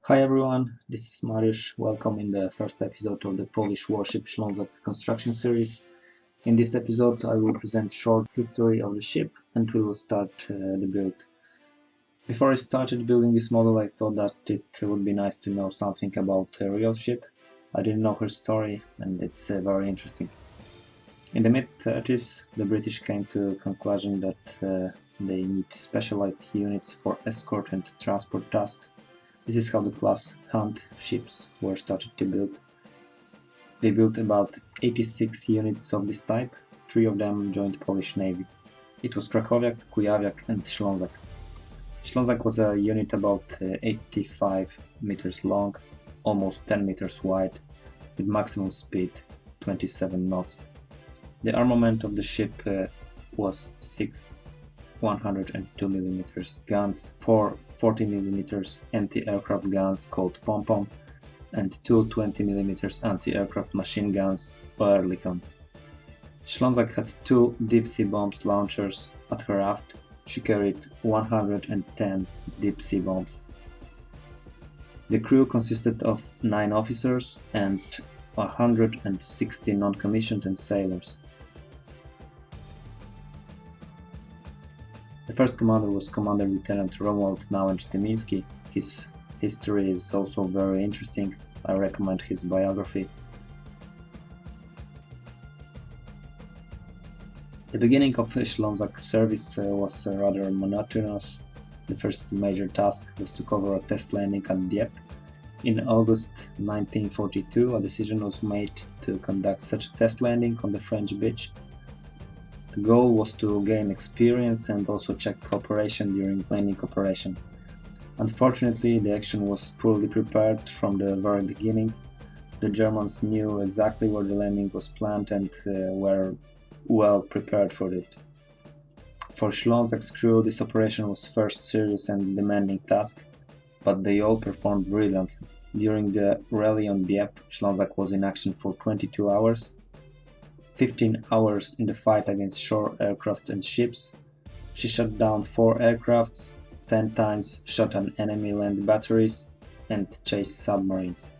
Hi everyone, this is Mateusz. Welcome in the first episode of the Polish warship ЩLOZAK construction series. In this episode I will present short history of the ship and we will start the build. Before I started building this model I thought that it would be nice to know something about the real ship. I didn't know her story and it's very interesting. In the mid-30s the British came to a conclusion that they need specialized units for escort and transport tasks. This is how the class Hunt ships were started to build. They built about 86 units of this type, 3 of them joined Polish Navy. It was Krakowiak, Kujawiak and Ślązak. Ślązak was a unit about 85 meters long, almost 10 meters wide, with maximum speed 27 knots. The armament of the ship was 6 102mm guns, 4 40mm anti-aircraft guns called pom-pom, and 2 20mm anti-aircraft machine guns Oerlikon. Ślązak had 2 deep-sea bombs launchers at her aft. She carried 110 deep-sea bombs. The crew consisted of 9 officers and 160 non-commissioned and sailors. The first commander was Commander Lieutenant Romuald Nałęcz-Tymiński. His history is also very interesting. I recommend his biography. The beginning of Ślązak service was rather monotonous. The first major task was to cover a test landing at Dieppe. In August 1942, a decision was made to conduct such a test landing on the French beach. The goal was to gain experience and also check cooperation during landing operation. Unfortunately, the action was poorly prepared from the very beginning. The Germans knew exactly where the landing was planned and were well prepared for it. For Ślązak's crew, this operation was first serious and demanding task, but they all performed brilliantly. During the rally on Dieppe, Ślązak was in action for 22 hours. 15 hours in the fight against shore aircraft and ships. She shot down 4 aircrafts, 10 times shot on enemy land batteries, and chased submarines.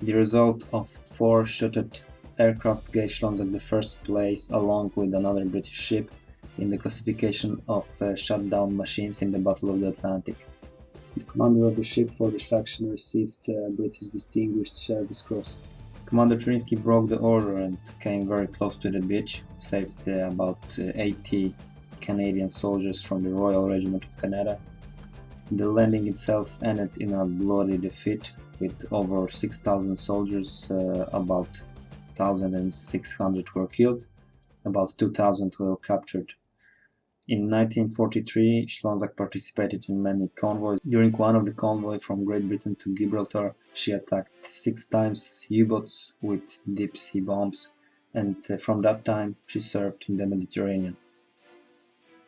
The result of 4 shotted aircraft gave Ślązak the first place along with another British ship in the classification of shot down machines in the Battle of the Atlantic. The commander of the ship for this action received British Distinguished Service Cross. Commander Tymiński broke the order and came very close to the beach, saved about 80 Canadian soldiers from the Royal Regiment of Canada. The landing itself ended in a bloody defeat with over 6,000 soldiers, about 1,600 were killed, about 2,000 were captured. In 1943, Ślązak participated in many convoys. During one of the convoys from Great Britain to Gibraltar, she attacked 6 times U-boats with deep-sea bombs, and from that time she served in the Mediterranean.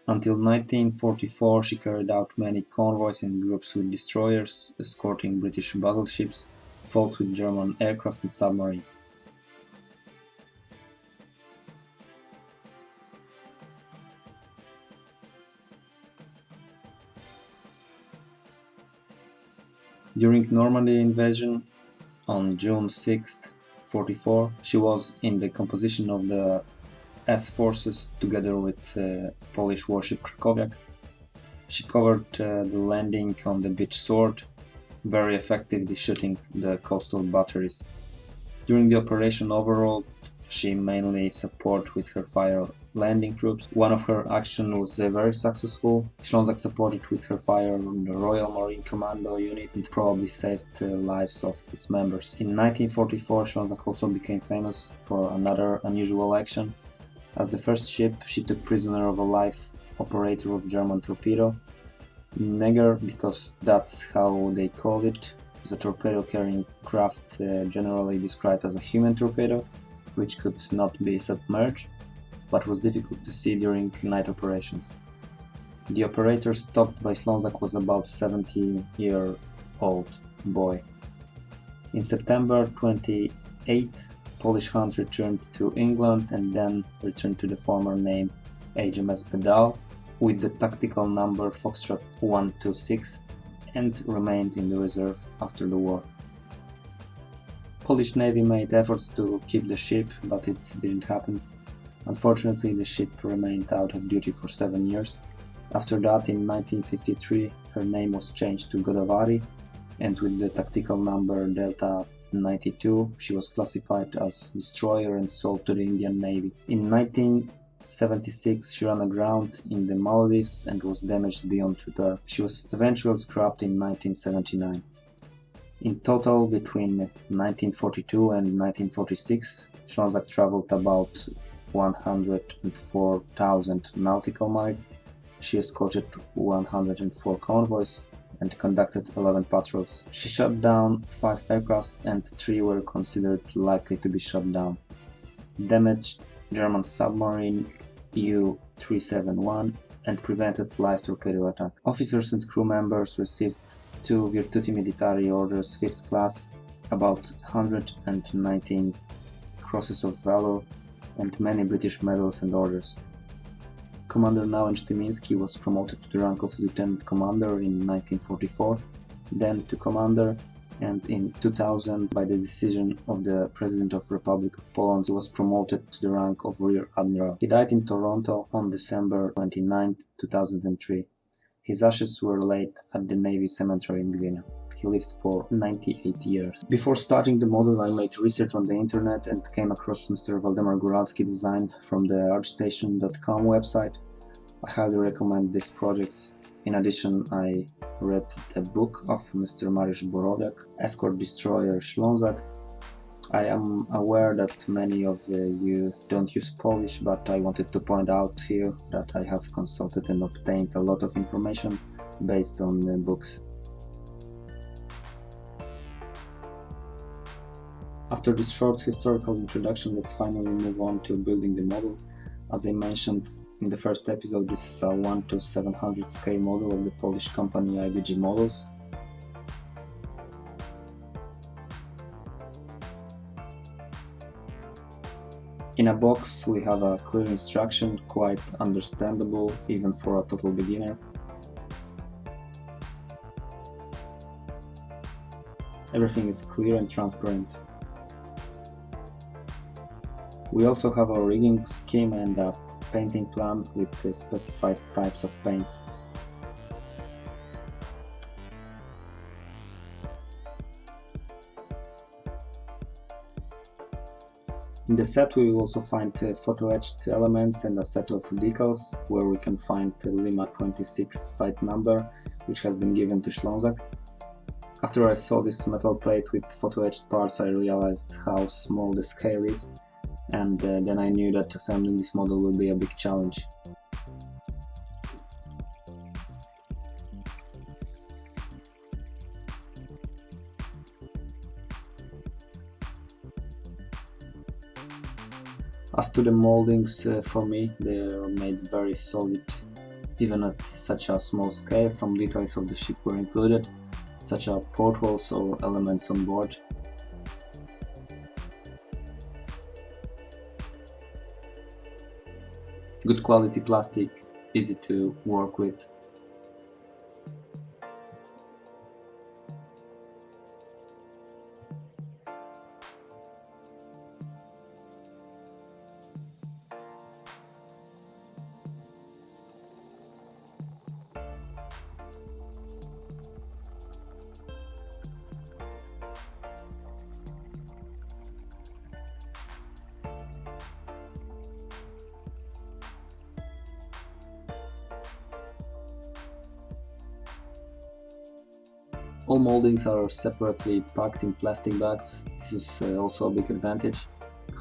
Until 1944, she carried out many convoys in groups with destroyers, escorting British battleships, fought with German aircraft and submarines. During Normandy invasion on June 6, 1944, she was in the composition of the S forces together with Polish warship Krakowiak. She covered the landing on the beach Sword, very effectively shooting the coastal batteries. During the operation overall, she mainly supported with her fire landing troops. One of her actions was very successful. Ślązak supported with her fire on the Royal Marine Commando unit and probably saved the lives of its members. In 1944, Ślązak also became famous for another unusual action. As the first ship, she took prisoner of a life operator of German torpedo. Neger, because that's how they call it, is a torpedo-carrying craft generally described as a human torpedo, which could not be submerged, but was difficult to see during night operations. The operator stopped by Ślązak was about 70-year-old boy. In September 28, Polish Hunt returned to England and then returned to the former name HMS Pedal with the tactical number Foxtrot 126 and remained in the reserve after the war. Polish Navy made efforts to keep the ship, but it didn't happen. Unfortunately, the ship remained out of duty for 7 years. After that, in 1953, her name was changed to Godavari, and with the tactical number Delta 92, she was classified as destroyer and sold to the Indian Navy. In 1976, she ran aground in the Maldives and was damaged beyond repair. She was eventually scrapped in 1979. In total, between 1942 and 1946, Ślązak traveled about 104,000 nautical miles. She escorted 104 convoys and conducted 11 patrols. She shot down 5 aircrafts and 3 were considered likely to be shot down. Damaged German submarine U-371 and prevented live torpedo attack. Officers and crew members received 2 Virtuti Militari orders 5th class, about 119 crosses of valor, and many British medals and orders. Commander Nałęcz Tymiński was promoted to the rank of Lieutenant Commander in 1944, then to Commander, and in 2000, by the decision of the President of Republic of Poland, he was promoted to the rank of Rear Admiral. He died in Toronto on December 29, 2003. His ashes were laid at the Navy Cemetery in Gdynia. He lived for 98 years. Before starting the model, I made research on the internet and came across Mr. Waldemar Góralski design from the artstation.com website. I highly recommend these projects. In addition, I read the book of Mr. Mariusz Borowiak, Escort Destroyer Ślązak. I am aware that many of you don't use Polish, but I wanted to point out here that I have consulted and obtained a lot of information based on the books. After this short historical introduction, let's finally move on to building the model. As I mentioned in the first episode, this is a 1:700 scale model of the Polish company IBG Models. In a box we have a clear instruction, quite understandable even for a total beginner. Everything is clear and transparent. We also have a rigging scheme and a painting plan with specified types of paints. In the set we will also find photo-etched elements and a set of decals where we can find the Lima 26 site number, which has been given to Ślązak. After I saw this metal plate with photo-etched parts, I realized how small the scale is, and then I knew that assembling this model will be a big challenge. As to the moldings, for me, they are made very solid, even at such a small scale. Some details of the ship were included, such as portholes or elements on board. Good quality plastic, easy to work with. All moldings are separately packed in plastic bags. This is also a big advantage.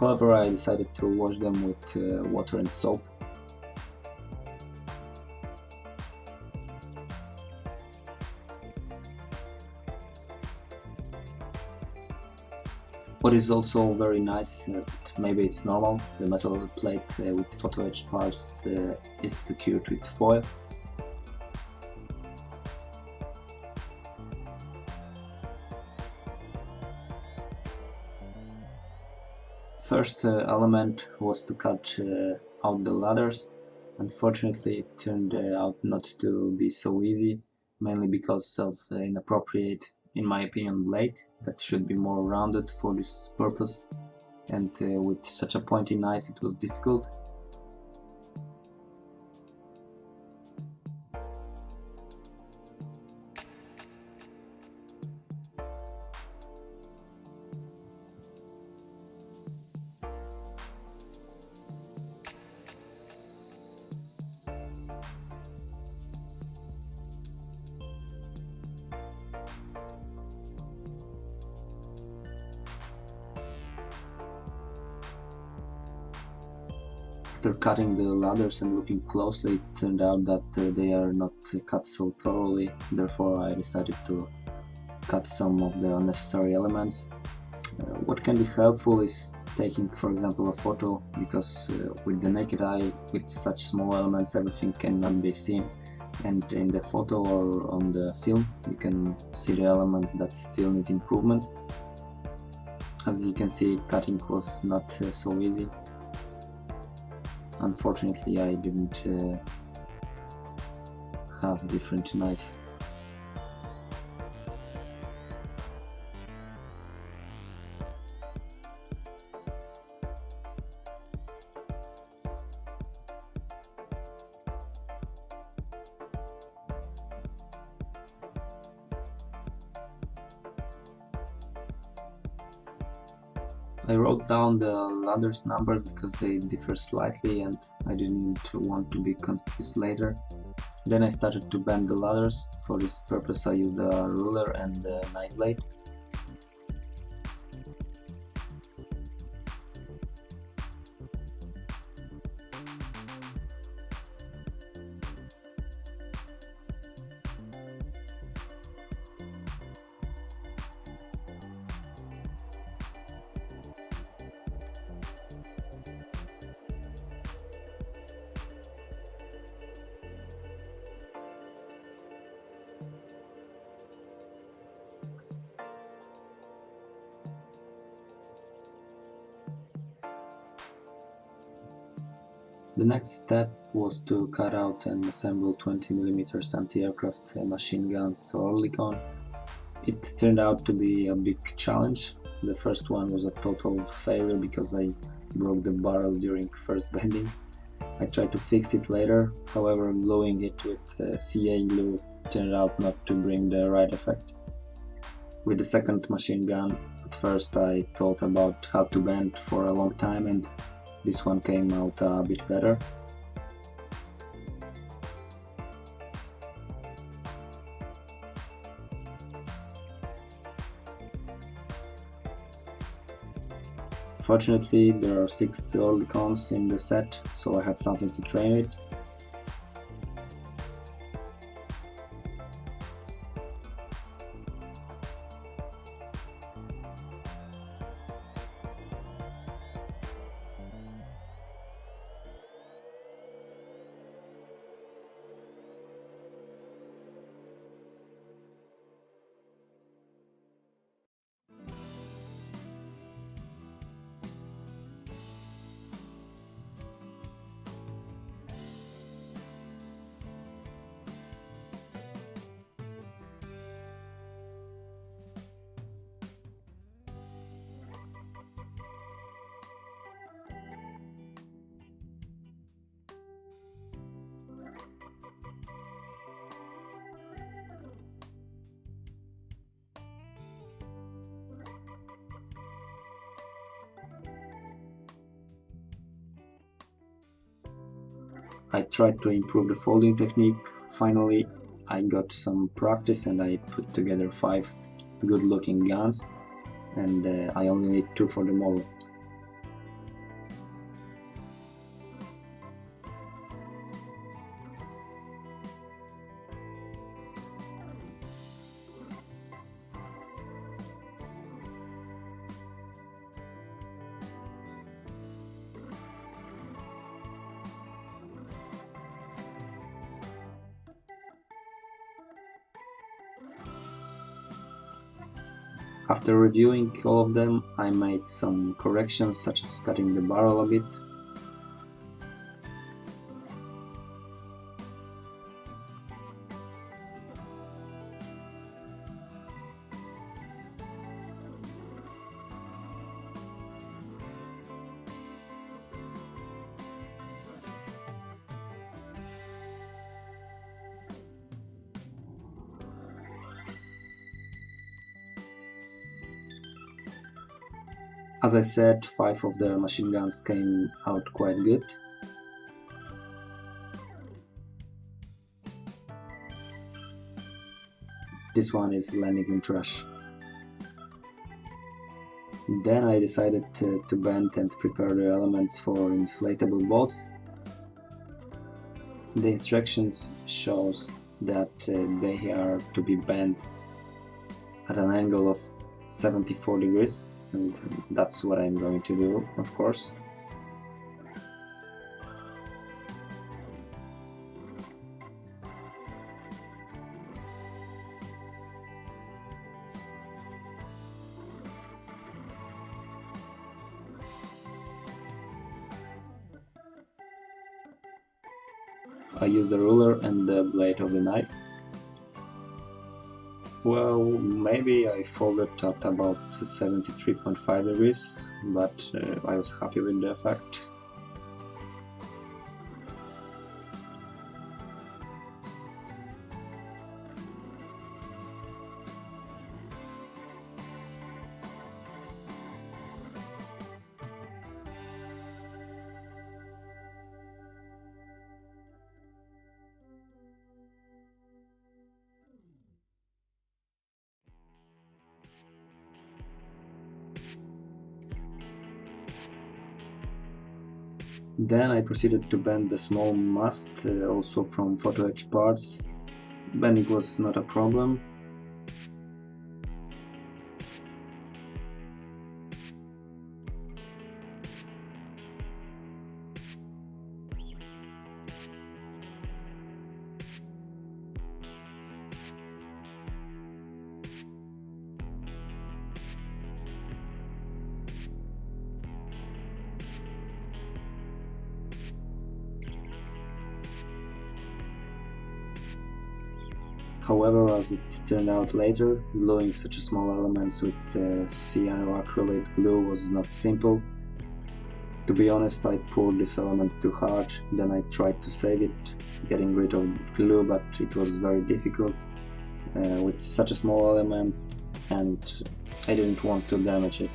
However, I decided to wash them with water and soap. What is also very nice, maybe it's normal, the metal plate with photo etched parts is secured with foil. First element was to cut out the ladders. Unfortunately, it turned out not to be so easy, mainly because of inappropriate, in my opinion, blade that should be more rounded for this purpose, and with such a pointy knife it was difficult. After cutting the ladders and looking closely, it turned out that they are not cut so thoroughly, therefore I decided to cut some of the unnecessary elements. What can be helpful is taking, for example, a photo, because with the naked eye, with such small elements, everything cannot be seen, and in the photo or on the film you can see the elements that still need improvement. As you can see, cutting was not so easy. Unfortunately, I didn't have a different knife. I wrote down the ladders numbers because they differ slightly and I didn't want to be confused later. Then I started to bend the ladders. For this purpose I used a ruler and a knife blade. The next step was to cut out and assemble 20mm anti-aircraft machine guns Oerlikon. It turned out to be a big challenge. The first one was a total failure because I broke the barrel during first bending. I tried to fix it later, however gluing it with CA glue turned out not to bring the right effect. With the second machine gun, at first I thought about how to bend for a long time, and this one came out a bit better. Fortunately, there are 6 Oerlikons in the set, so I had something to train with. I tried to improve the folding technique. Finally, I got some practice and I put together 5 good looking guns, and I only need 2 for the model. After reviewing all of them, I made some corrections, such as cutting the barrel a bit. As I said, 5 of the machine guns came out quite good. This one is landing in trash. Then I decided to bend and prepare the elements for inflatable boats. The instructions shows that they are to be bent at an angle of 74 degrees, and that's what I'm going to do, of course. I use the ruler and the blade of the knife. Well, maybe I folded at about 73.5 degrees, but I was happy with the effect. Then I proceeded to bend the small mast, also from photo etch parts. Bending was not a problem. However, as it turned out later, gluing such small elements with cyanoacrylate glue was not simple. To be honest, I poured this element too hard, then I tried to save it, getting rid of glue, but it was very difficult with such a small element, and I didn't want to damage it.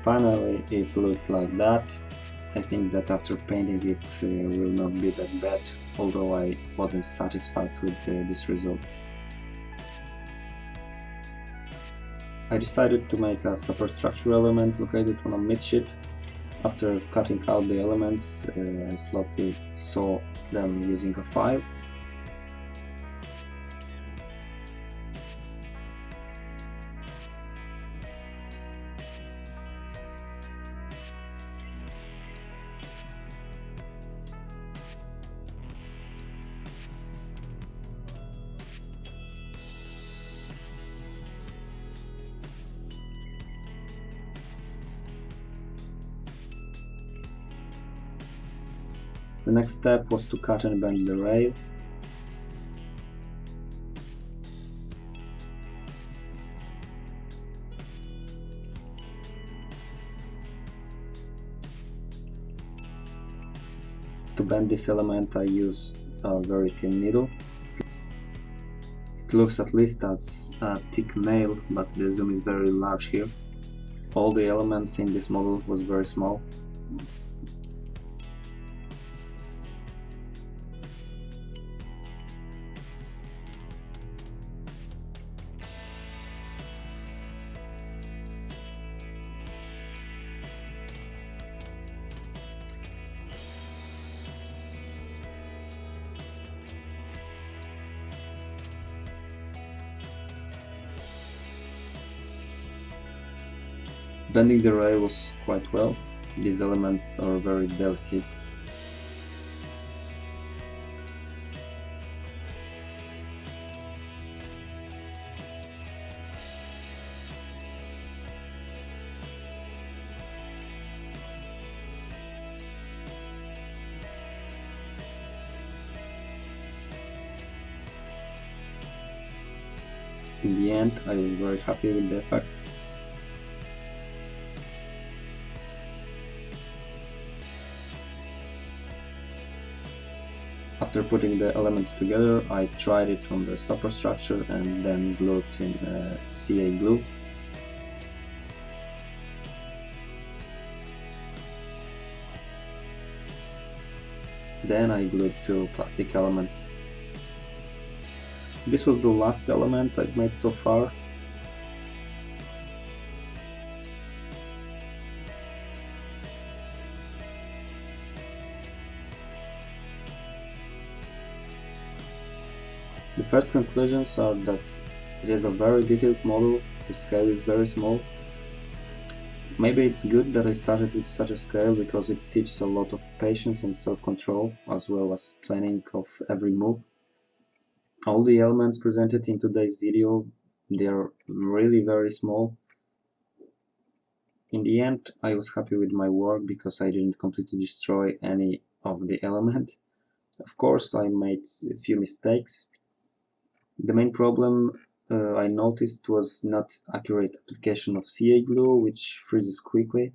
Finally, it looked like that. I think that after painting it will not be that bad, although I wasn't satisfied with this result. I decided to make a superstructure element located on a midship. After cutting out the elements, I slowly saw them using a file. The next step was to cut and bend the rail. To bend this element I use a very thin needle. It looks at least as a thick nail, but the zoom is very large here. All the elements in this model was very small. Bending the rail was quite well. These elements are very delicate. In the end, I was very happy with the effect. After After putting the elements together, I tried it on the superstructure and then glued in CA glue. Then I glued two plastic elements. This was the last element I've made so far. The first conclusions are that it is a very detailed model, the scale is very small. Maybe it's good that I started with such a scale because it teaches a lot of patience and self-control, as well as planning of every move. All the elements presented in today's video, they are really very small. In the end, I was happy with my work because I didn't completely destroy any of the elements. Of course, I made a few mistakes. The main problem I noticed was not accurate application of CA glue, which freezes quickly,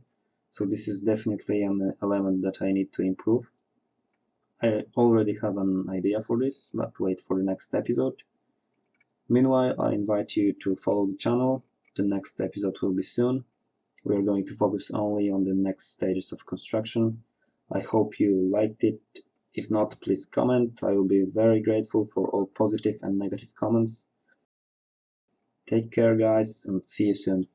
so this is definitely an element that I need to improve. I already have an idea for this, but wait for the next episode. Meanwhile, I invite you to follow the channel. The next episode will be soon. We are going to focus only on the next stages of construction. I hope you liked it. If not, please comment. I will be very grateful for all positive and negative comments. Take care, guys, and see you soon.